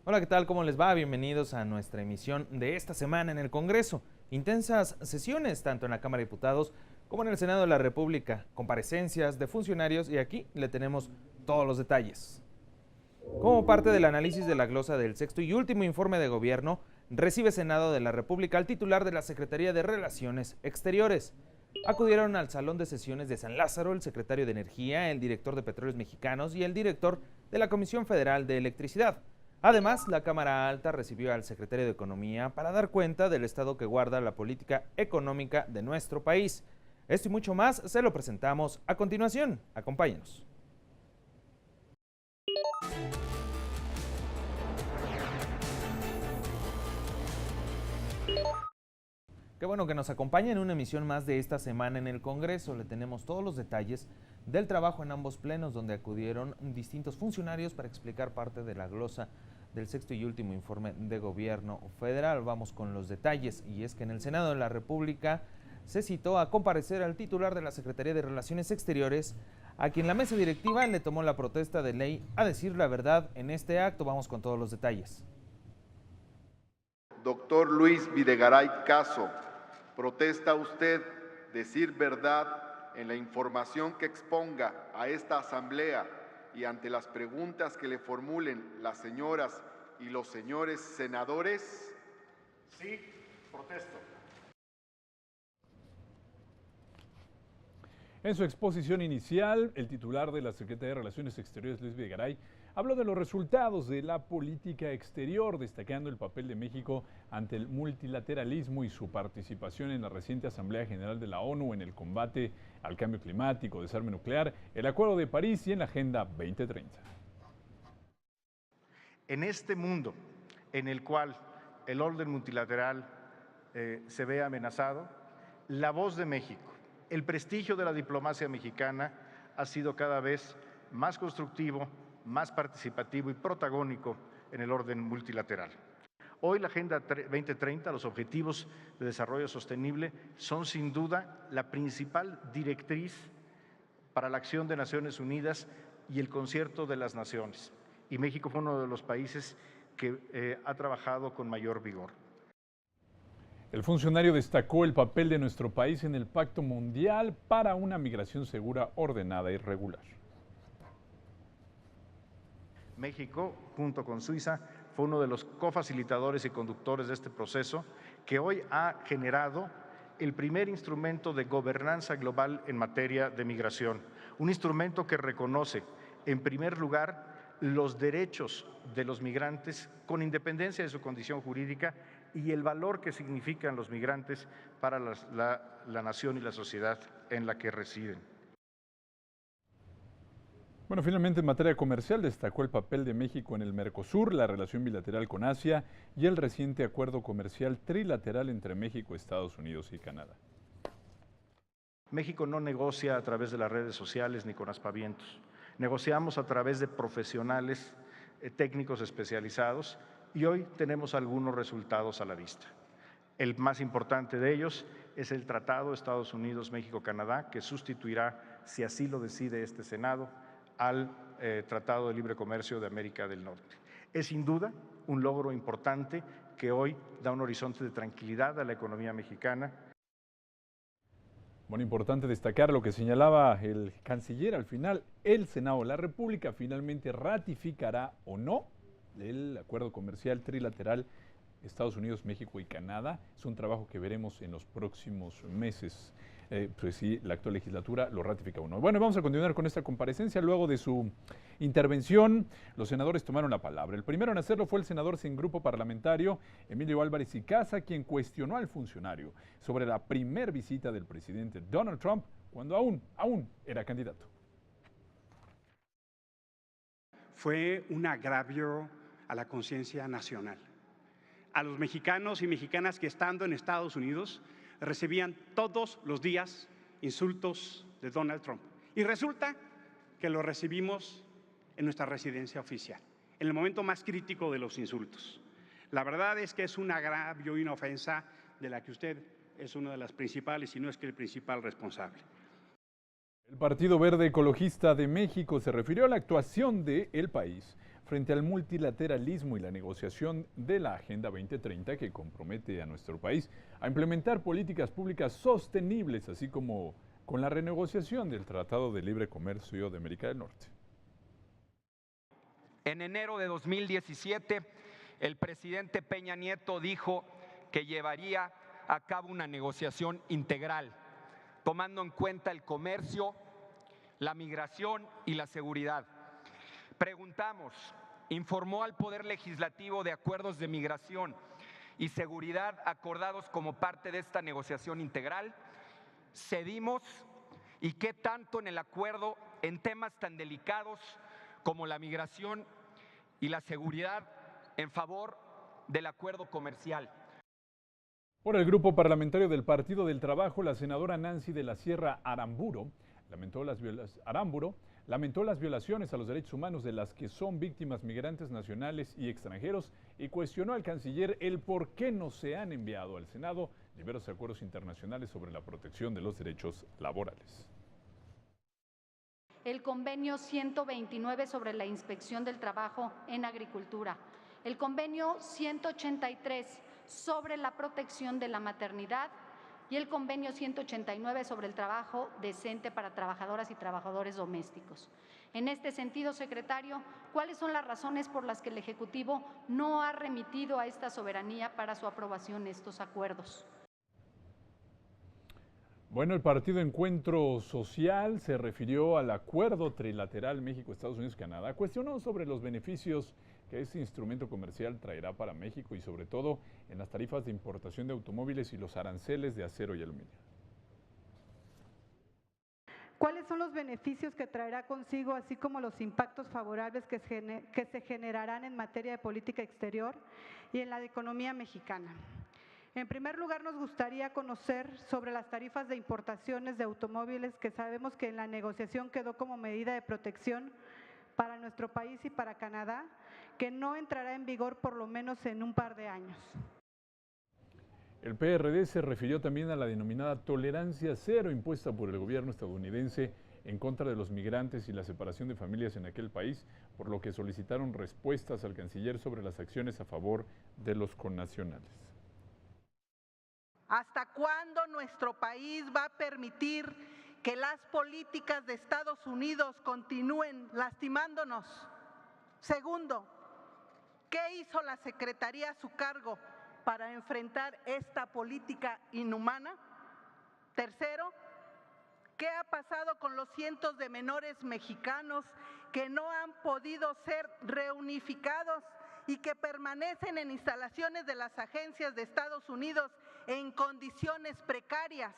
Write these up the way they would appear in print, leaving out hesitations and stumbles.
Hola, ¿qué tal? ¿Cómo les va? Bienvenidos a nuestra emisión de esta semana en el Congreso. Intensas sesiones tanto en la Cámara de Diputados como en el Senado de la República, comparecencias de funcionarios y aquí le tenemos todos los detalles. Como parte del análisis de la glosa del sexto y último informe de gobierno, recibe Senado de la República al titular de la Secretaría de Relaciones Exteriores. Acudieron al Salón de Sesiones de San Lázaro el secretario de Energía, el director de Petróleos Mexicanos y el director de la Comisión Federal de Electricidad. Además, la Cámara Alta recibió al secretario de Economía para dar cuenta del estado que guarda la política económica de nuestro país. Esto y mucho más se lo presentamos a continuación. Acompáñenos. Qué bueno que nos acompaña en una emisión más de esta semana en el Congreso. Le tenemos todos los detalles del trabajo en ambos plenos donde acudieron distintos funcionarios para explicar parte de la glosa del sexto y último informe de gobierno federal. Vamos con los detalles y es que en el Senado de la República se citó a comparecer al titular de la Secretaría de Relaciones Exteriores, a quien la mesa directiva le tomó la protesta de ley a decir la verdad en este acto. Vamos con todos los detalles. Doctor Luis Videgaray Caso, ¿protesta usted decir verdad en la información que exponga a esta asamblea y ante las preguntas que le formulen las señoras y los señores senadores? Sí, protesto. En su exposición inicial, el titular de la Secretaría de Relaciones Exteriores, Luis Videgaray, habló de los resultados de la política exterior, destacando el papel de México ante el multilateralismo y su participación en la reciente Asamblea General de la ONU en el combate al cambio climático, desarme nuclear, el Acuerdo de París y en la Agenda 2030. En este mundo en el cual el orden multilateral se ve amenazado, la voz de México, el prestigio de la diplomacia mexicana ha sido cada vez más constructivo, más participativo y protagónico en el orden multilateral. Hoy la Agenda 2030, los Objetivos de Desarrollo Sostenible, son sin duda la principal directriz para la acción de Naciones Unidas y el concierto de las naciones. Y México fue uno de los países que ha trabajado con mayor vigor. El funcionario destacó el papel de nuestro país en el Pacto Mundial para una migración segura, ordenada y regular. México, junto con Suiza, fue uno de los cofacilitadores y conductores de este proceso que hoy ha generado el primer instrumento de gobernanza global en materia de migración. Un instrumento que reconoce, en primer lugar, los derechos de los migrantes con independencia de su condición jurídica y el valor que significan los migrantes para la nación y la sociedad en la que residen. Bueno, finalmente en materia comercial destacó el papel de México en el Mercosur, la relación bilateral con Asia y el reciente acuerdo comercial trilateral entre México, Estados Unidos y Canadá. México no negocia a través de las redes sociales ni con aspavientos. Negociamos a través de profesionales técnicos especializados y hoy tenemos algunos resultados a la vista. El más importante de ellos es el Tratado Estados Unidos-México-Canadá, que sustituirá, si así lo decide este Senado, al Tratado de Libre Comercio de América del Norte. Es sin duda un logro importante que hoy da un horizonte de tranquilidad a la economía mexicana. Bueno, importante destacar lo que señalaba el canciller al final. El Senado de la República finalmente ratificará o no el acuerdo comercial trilateral Estados Unidos, México y Canadá. Es un trabajo que veremos en los próximos meses. Pues sí, la actual legislatura lo ratifica o no. Bueno, vamos a continuar con esta comparecencia. Luego de su intervención, los senadores tomaron la palabra. El primero en hacerlo fue el senador sin grupo parlamentario, Emilio Álvarez y Casa, quien cuestionó al funcionario sobre la primer visita del presidente Donald Trump cuando aún era candidato. Fue un agravio a la conciencia nacional. A los mexicanos y mexicanas que estando en Estados Unidos recibían todos los días insultos de Donald Trump. Y resulta que lo recibimos en nuestra residencia oficial, en el momento más crítico de los insultos. La verdad es que es un agravio y una ofensa de la que usted es una de las principales, si no es que el principal responsable. El Partido Verde Ecologista de México se refirió a la actuación del país frente al multilateralismo y la negociación de la Agenda 2030 que compromete a nuestro país a implementar políticas públicas sostenibles, así como con la renegociación del Tratado de Libre Comercio de América del Norte. En enero de 2017, el presidente Peña Nieto dijo que llevaría a cabo una negociación integral, tomando en cuenta el comercio, la migración y la seguridad. Preguntamos, ¿informó al Poder Legislativo de acuerdos de migración y seguridad acordados como parte de esta negociación integral? ¿Cedimos? ¿Y qué tanto en el acuerdo en temas tan delicados como la migración y la seguridad en favor del acuerdo comercial? Por el grupo parlamentario del Partido del Trabajo, la senadora Nancy de la Sierra Aramburo lamentó las violaciones a los derechos humanos de las que son víctimas migrantes nacionales y extranjeros y cuestionó al canciller el por qué no se han enviado al Senado diversos acuerdos internacionales sobre la protección de los derechos laborales. El convenio 129 sobre la inspección del trabajo en agricultura, el convenio 183 sobre la protección de la maternidad y el convenio 189 sobre el trabajo decente para trabajadoras y trabajadores domésticos. En este sentido, secretario, ¿cuáles son las razones por las que el Ejecutivo no ha remitido a esta soberanía para su aprobación estos acuerdos? Bueno, el Partido Encuentro Social se refirió al acuerdo trilateral México, Estados Unidos, Canadá. Cuestionó sobre los beneficios que este instrumento comercial traerá para México y sobre todo en las tarifas de importación de automóviles y los aranceles de acero y aluminio. ¿Cuáles son los beneficios que traerá consigo, así como los impactos favorables que se generarán en materia de política exterior y en la economía mexicana? En primer lugar, nos gustaría conocer sobre las tarifas de importaciones de automóviles, que sabemos que en la negociación quedó como medida de protección para nuestro país y para Canadá, que no entrará en vigor por lo menos en un par de años. El PRD se refirió también a la denominada tolerancia cero impuesta por el gobierno estadounidense en contra de los migrantes y la separación de familias en aquel país, por lo que solicitaron respuestas al canciller sobre las acciones a favor de los connacionales. ¿Hasta cuándo nuestro país va a permitir que las políticas de Estados Unidos continúen lastimándonos? Segundo, ¿qué hizo la Secretaría a su cargo para enfrentar esta política inhumana? Tercero, ¿qué ha pasado con los cientos de menores mexicanos que no han podido ser reunificados y que permanecen en instalaciones de las agencias de Estados Unidos en condiciones precarias?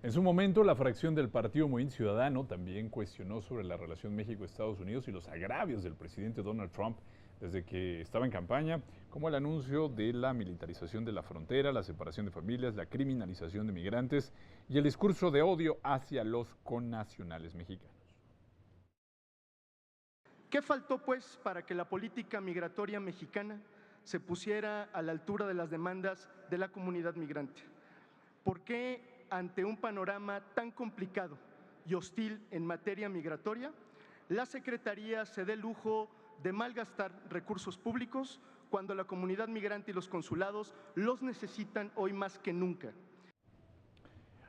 En su momento, la fracción del Partido Movimiento Ciudadano también cuestionó sobre la relación México-Estados Unidos y los agravios del presidente Donald Trump desde que estaba en campaña, como el anuncio de la militarización de la frontera, la separación de familias, la criminalización de migrantes y el discurso de odio hacia los connacionales mexicanos. ¿Qué faltó, pues, para que la política migratoria mexicana se pusiera a la altura de las demandas de la comunidad migrante? ¿Por qué, ante un panorama tan complicado y hostil en materia migratoria, la Secretaría se dé el lujo de malgastar recursos públicos cuando la comunidad migrante y los consulados los necesitan hoy más que nunca?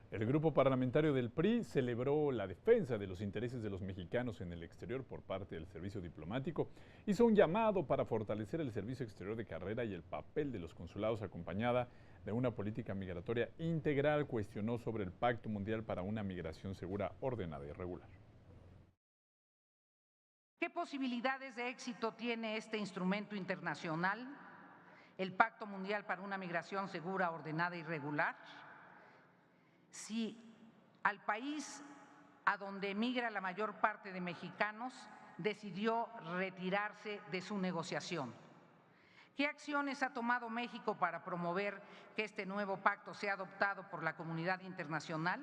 El grupo parlamentario del PRI celebró la defensa de los intereses de los mexicanos en el exterior por parte del servicio diplomático. Hizo un llamado para fortalecer el servicio exterior de carrera y el papel de los consulados acompañada de una política migratoria integral. Cuestionó sobre el Pacto Mundial para una Migración Segura, Ordenada y Regular. ¿Qué posibilidades de éxito tiene este instrumento internacional, el Pacto Mundial para una Migración Segura, Ordenada y Regular? Si al país a donde emigra la mayor parte de mexicanos decidió retirarse de su negociación. ¿Qué acciones ha tomado México para promover que este nuevo pacto sea adoptado por la comunidad internacional?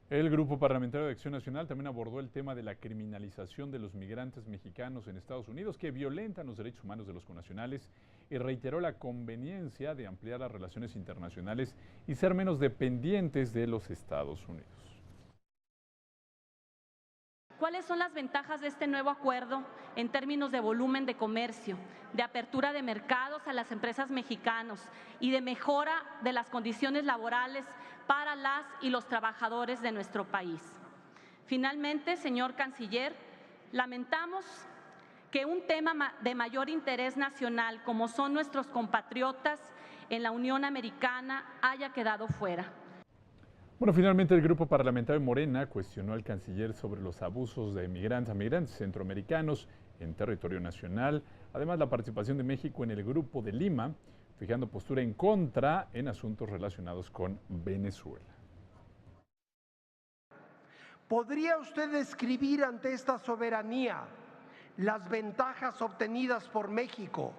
El Grupo Parlamentario de Acción Nacional también abordó el tema de la criminalización de los migrantes mexicanos en Estados Unidos que violentan los derechos humanos de los connacionales y reiteró la conveniencia de ampliar las relaciones internacionales y ser menos dependientes de los Estados Unidos. ¿Cuáles son las ventajas de este nuevo acuerdo en términos de volumen de comercio, de apertura de mercados a las empresas mexicanas y de mejora de las condiciones laborales para las y los trabajadores de nuestro país? Finalmente, señor Canciller, lamentamos que un tema de mayor interés nacional, como son nuestros compatriotas en la Unión Americana, haya quedado fuera. Bueno, finalmente el grupo parlamentario Morena cuestionó al canciller sobre los abusos de migrantes a migrantes centroamericanos en territorio nacional, además la participación de México en el Grupo de Lima, fijando postura en contra en asuntos relacionados con Venezuela. ¿Podría usted describir ante esta soberanía las ventajas obtenidas por México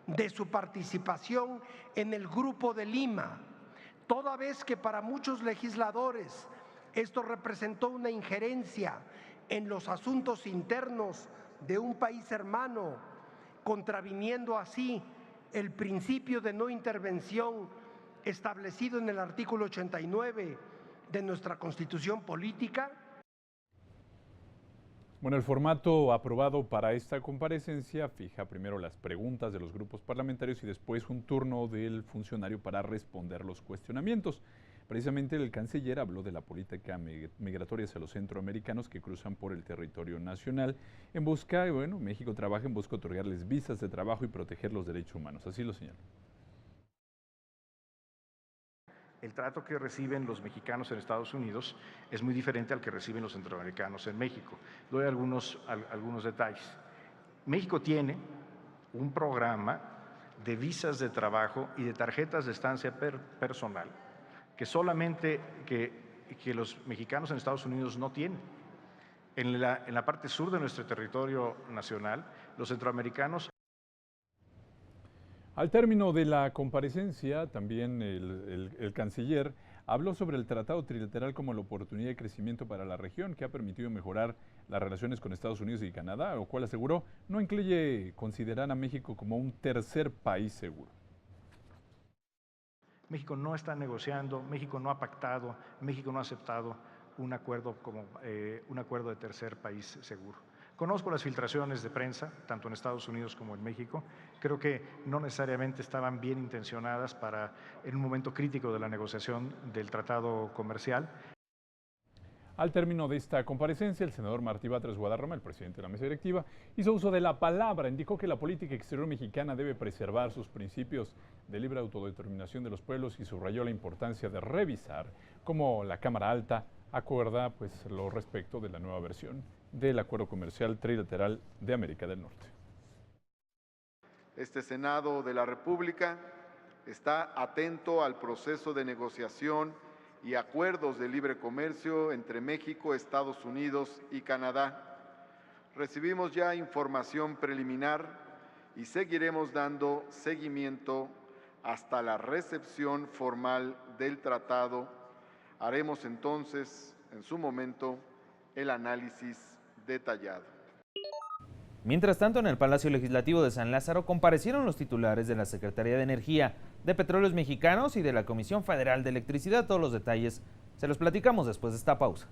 de su participación en el Grupo de Lima, toda vez que para muchos legisladores esto representó una injerencia en los asuntos internos de un país hermano, contraviniendo así el principio de no intervención establecido en el artículo 89 de nuestra Constitución Política? Bueno, el formato aprobado para esta comparecencia fija primero las preguntas de los grupos parlamentarios y después un turno del funcionario para responder los cuestionamientos. Precisamente el canciller habló de la política migratoria hacia los centroamericanos que cruzan por el territorio nacional en busca, México trabaja en busca de otorgarles visas de trabajo y proteger los derechos humanos. Así lo señaló. El trato que reciben los mexicanos en Estados Unidos es muy diferente al que reciben los centroamericanos en México. Doy algunos detalles. México tiene un programa de visas de trabajo y de tarjetas de estancia personal que solamente que los mexicanos en Estados Unidos no tienen. En la parte sur de nuestro territorio nacional, los centroamericanos. Al término de la comparecencia, también el canciller habló sobre el Tratado Trilateral como la oportunidad de crecimiento para la región que ha permitido mejorar las relaciones con Estados Unidos y Canadá, lo cual aseguró no incluye considerar a México como un tercer país seguro. México no está negociando, México no ha pactado, México no ha aceptado un acuerdo de tercer país seguro. Conozco las filtraciones de prensa, tanto en Estados Unidos como en México. Creo que no necesariamente estaban bien intencionadas en un momento crítico de la negociación del tratado comercial. Al término de esta comparecencia, el senador Martí Batres Guadarrama, el presidente de la mesa directiva, hizo uso de la palabra, indicó que la política exterior mexicana debe preservar sus principios de libre autodeterminación de los pueblos y subrayó la importancia de revisar cómo la Cámara Alta acuerda lo respecto de la nueva versión del Acuerdo Comercial Trilateral de América del Norte. Este Senado de la República está atento al proceso de negociación y acuerdos de libre comercio entre México, Estados Unidos y Canadá. Recibimos ya información preliminar y seguiremos dando seguimiento hasta la recepción formal del tratado. Haremos entonces, en su momento, el análisis detallado. Mientras tanto, en el Palacio Legislativo de San Lázaro comparecieron los titulares de la Secretaría de Energía, de Petróleos Mexicanos y de la Comisión Federal de Electricidad. Todos los detalles se los platicamos después de esta pausa.